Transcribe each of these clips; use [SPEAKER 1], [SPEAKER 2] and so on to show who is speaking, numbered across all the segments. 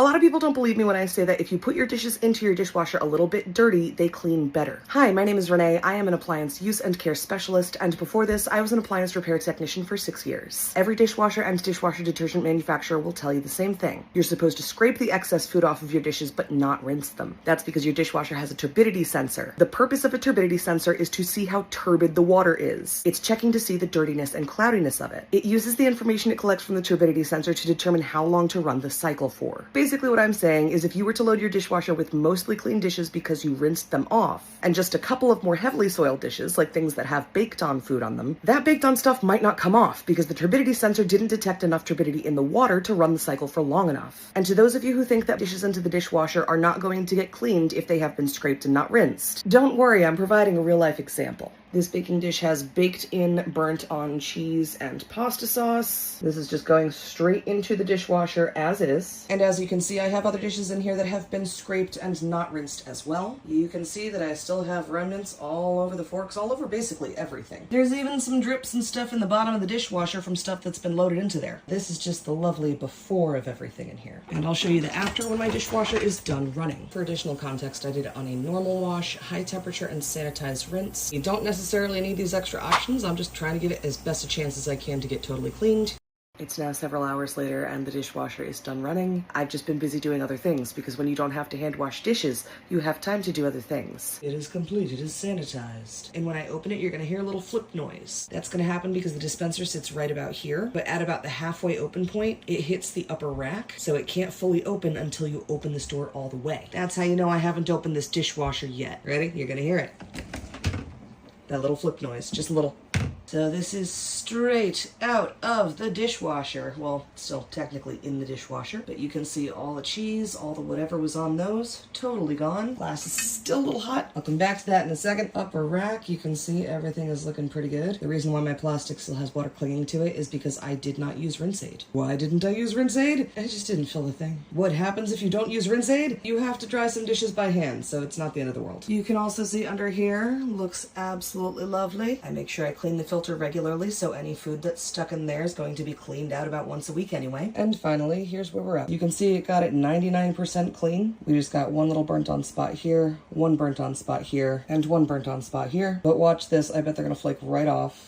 [SPEAKER 1] A lot of people don't believe me when I say that if you put your dishes into your dishwasher a little bit dirty, they clean better. Hi, my name is Renee. I am an appliance use and care specialist, and before this, I was an appliance repair technician for 6 years. Every dishwasher and dishwasher detergent manufacturer will tell you the same thing. You're supposed to scrape the excess food off of your dishes, but not rinse them. That's because your dishwasher has a turbidity sensor. The purpose of a turbidity sensor is to see how turbid the water is. It's checking to see the dirtiness and cloudiness of it. It uses the information it collects from the turbidity sensor to determine how long to run the cycle for. Basically what I'm saying is if you were to load your dishwasher with mostly clean dishes because you rinsed them off, and just a couple of more heavily soiled dishes, like things that have baked on food on them, that baked on stuff might not come off because the turbidity sensor didn't detect enough turbidity in the water to run the cycle for long enough. And to those of you who think that dishes into the dishwasher are not going to get cleaned if they have been scraped and not rinsed, don't worry, I'm providing a real life example. This baking dish has baked in burnt on cheese and pasta sauce. This is just going straight into the dishwasher as is. And as you can see, I have other dishes in here that have been scraped and not rinsed as well. You can see that I still have remnants all over the forks, all over basically everything. There's even some drips and stuff in the bottom of the dishwasher from stuff that's been loaded into there. This is just the lovely before of everything in here. And I'll show you the after when my dishwasher is done running. For additional context, I did it on a normal wash, high temperature, and sanitized rinse. You don't necessarily need these extra options. I'm just trying to give it as best a chance as I can to get totally cleaned. It's now several hours later and the dishwasher is done running. I've just been busy doing other things because when you don't have to hand wash dishes, you have time to do other things. It is complete. It is sanitized. And when I open it, you're going to hear a little flip noise. That's going to happen because the dispenser sits right about here, but at about the halfway open point, it hits the upper rack, so it can't fully open until you open this door all the way. That's how you know I haven't opened this dishwasher yet. Ready? You're going to hear it. That little flip noise, just a little. So this is straight out of the dishwasher. Well, still technically in the dishwasher, but you can see all the cheese, all the whatever was on those, totally gone. Glass is still a little hot. I'll come back to that in a second. Upper rack, you can see everything is looking pretty good. The reason why my plastic still has water clinging to it is because I did not use rinse aid. Why didn't I use rinse aid? I just didn't fill the thing. What happens if you don't use rinse aid? You have to dry some dishes by hand, so it's not the end of the world. You can also see under here, looks absolutely lovely. I make sure I clean the filter regularly, so any food that's stuck in there is going to be cleaned out about once a week anyway. And finally, here's where we're at. You can see it got it 99% clean. We just got one little burnt on spot here, one burnt on spot here, and one burnt on spot here. But watch this, I bet they're gonna flake right off.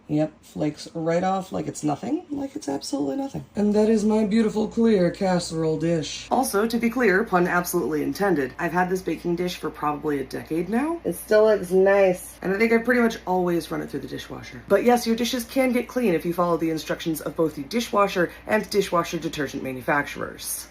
[SPEAKER 1] Yep, flakes right off like it's nothing, like it's absolutely nothing. And that is my beautiful clear casserole dish. Also, to be clear, pun absolutely intended, I've had this baking dish for probably a decade now. It still looks nice. And I think I pretty much always run it through the dishwasher. But yes, your dishes can get clean if you follow the instructions of both the dishwasher and dishwasher detergent manufacturers.